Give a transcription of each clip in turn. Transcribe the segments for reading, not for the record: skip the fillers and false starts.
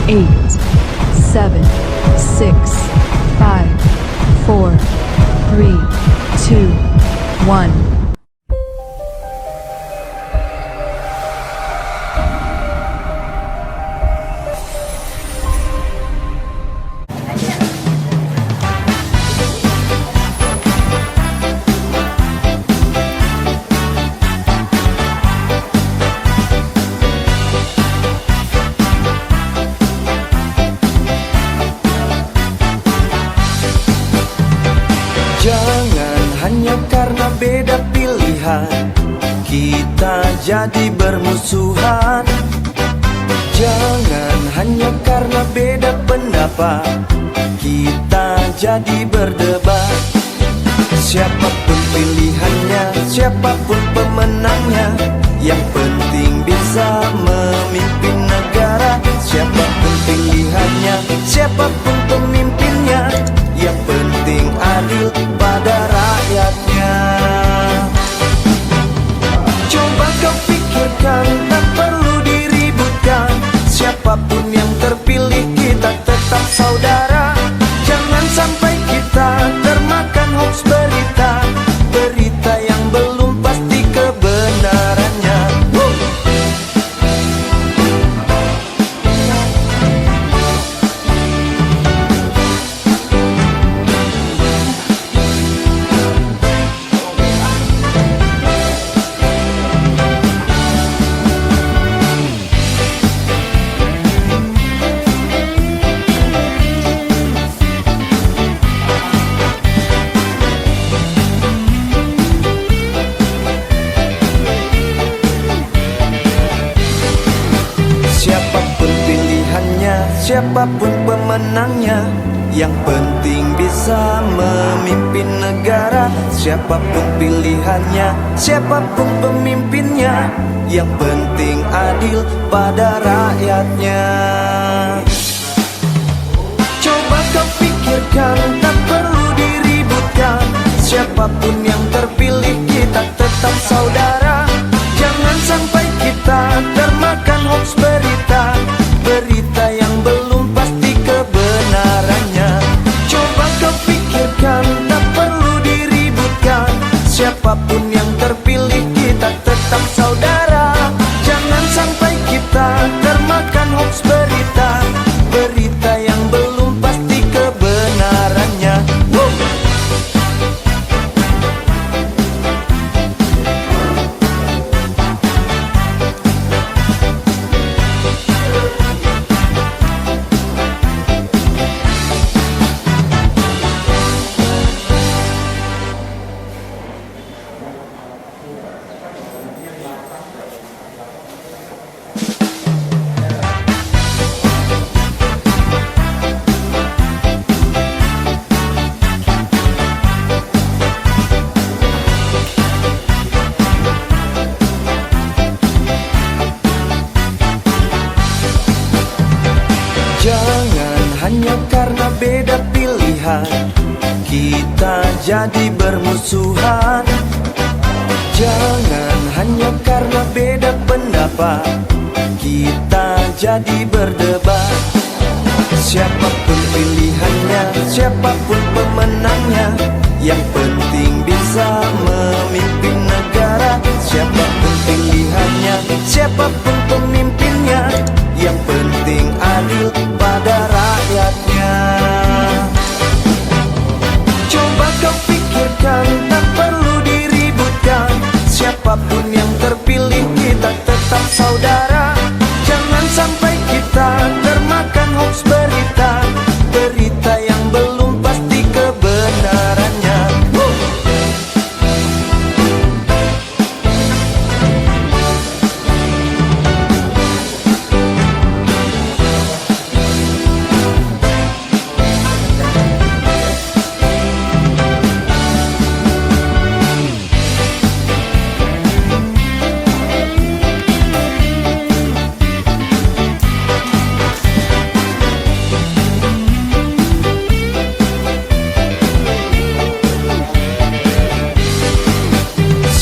8, 7, 6, 5, 4, 3, 2, 1. Jangan hanya karena beda pilihan kita jadi bermusuhan. Jangan hanya karena beda pendapat kita jadi berdebat. Siapapun pilihannya, siapapun pemenangnya, yang penting bisa memimpin negara. Siapapun pilihannya, siapapun pemimpinnya, yang penting adil pada rakyatnya. Coba kau pikirkan, tak perlu diributkan. Siapapun yang terpilih kita tetap saudara. Jangan sampai kita termakan hoax berita, berita yang belum pasti kebenarannya. Siapapun pilihannya, siapapun pemenangnya, yang penting bisa memimpin negara. Siapapun pilihannya, siapapun pemimpinnya, yang penting adil pada rakyatnya. Coba kau pikirkan, tak perlu diributkan. Siapapun yang terpilih kita tetap saudara. Jangan sampai kita termakan hoax berita, berita yang belum pasti kebenarannya. Coba kau pikirkan, tak perlu diributkan. Siapapun yang terpilih kita tetap saudara. Jangan sampai kita termakan hoax berita, berita yang belum pasti kebenarannya. Jangan hanya karena beda pilihan kita jadi bermusuhan. Jangan hanya karena beda pendapat kita jadi berdebat. Siapapun pilihannya, siapapun pemenangnya, yang penting bisa memimpin negara. Siapapun pilihannya, siapapun pemimpinnya, yang penting adil pada rakyatnya. Coba kau pikirkan, tak perlu diributkan. Siapapun yang terpilih kita tetap saudara. Jangan sampai kita termakan hoax berita, berita yang belum pasti kebenarannya.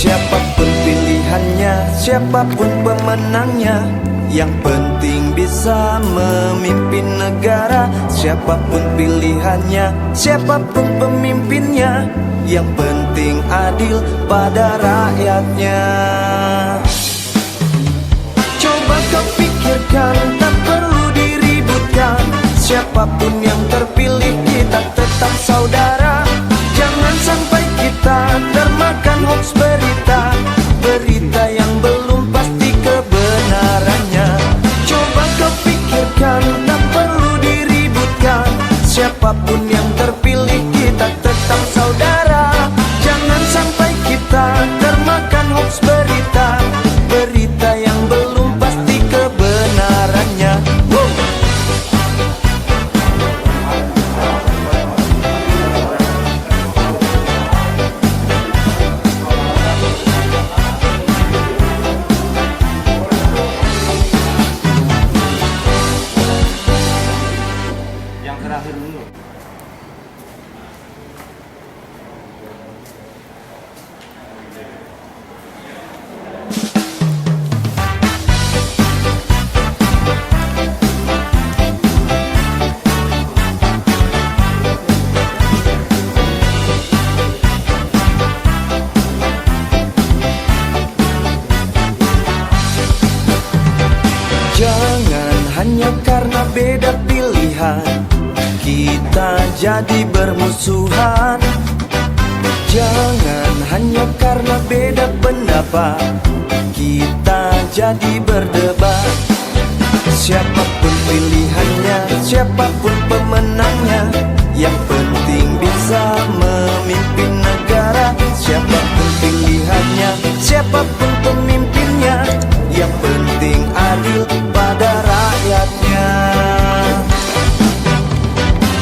Siapapun pilihannya, siapapun pemenangnya, Yang penting bisa memimpin negara. Siapapun pilihannya, siapapun pemimpinnya, yang penting adil pada rakyatnya. Coba kau pikirkan, tak perlu diributkan. Siapapun yang terpilih kita tetap saudara. Jangan sampai kita termakan hoax berita, berita yang belum pasti kebenarannya. Coba kau pikirkan, tak perlu diributkan. Siapapun yang terpilih kita tetap saudara. Jangan sampai kita termakan hoax berita, berita yang belum pasti kebenarannya. Yang terakhir dulu. Jangan hanya karena beda pilihan kita jadi bermusuhan. Jangan hanya karena beda pendapat kita jadi berdebat. Siapapun pilihannya, siapapun pemenangnya, yang penting bisa memimpin negara. Siapapun pilihannya, siapapun pemimpinnya, yang penting adil pada rakyatnya.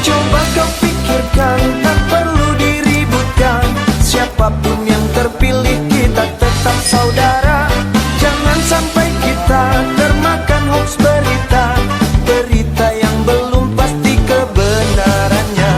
Coba kau pikirkan, tak perlu diributkan. Siapapun yang terpilih kita tetap saudara. Jangan sampai kita termakan hoax berita, berita yang belum pasti kebenarannya.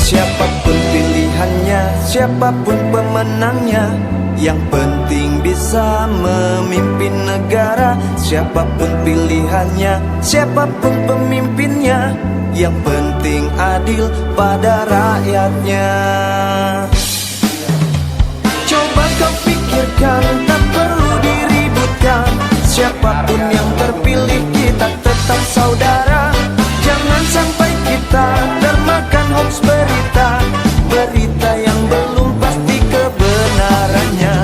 Siapapun pilihannya, siapapun pemenangnya, yang penting bisa memimpin negara. Siapapun pilihannya, siapapun pemimpinnya, yang penting adil pada rakyatnya. Coba kau pikirkan, tak perlu diributkan. Siapapun yang terpilih kita tetap saudara. Jangan sampai kita termakan hoax berita, berita yang belum pasti kebenarannya.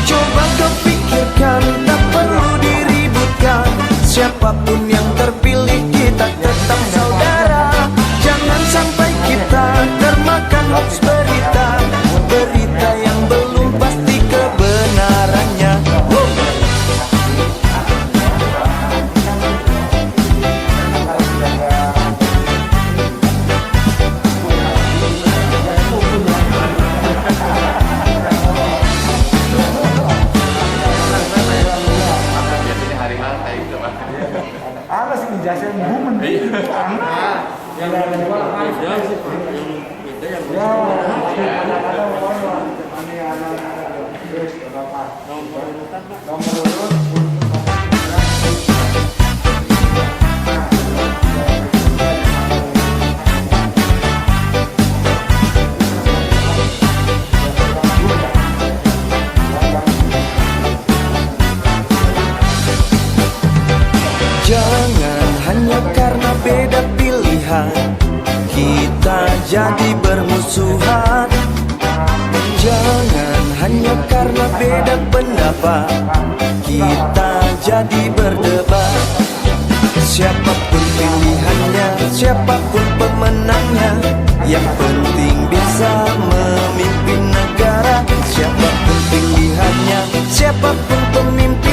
Coba kau pikirkan, tak perlu diributkan. Siapapun yang terpilih kita tetap saudara. Jangan sampai kita termakan hoax berita, berita yang belum pasti kebenarannya. Apa sih jasa bumen? Yang Jangan hanya karena beda pilihan kita jadi bermusuhan. Jangan hanya karena beda pendapat kita jadi berdebat. Siapapun pilihannya, siapapun pemenangnya, yang penting bisa memimpin negara. Siapapun pilihannya, siapapun pemimpin,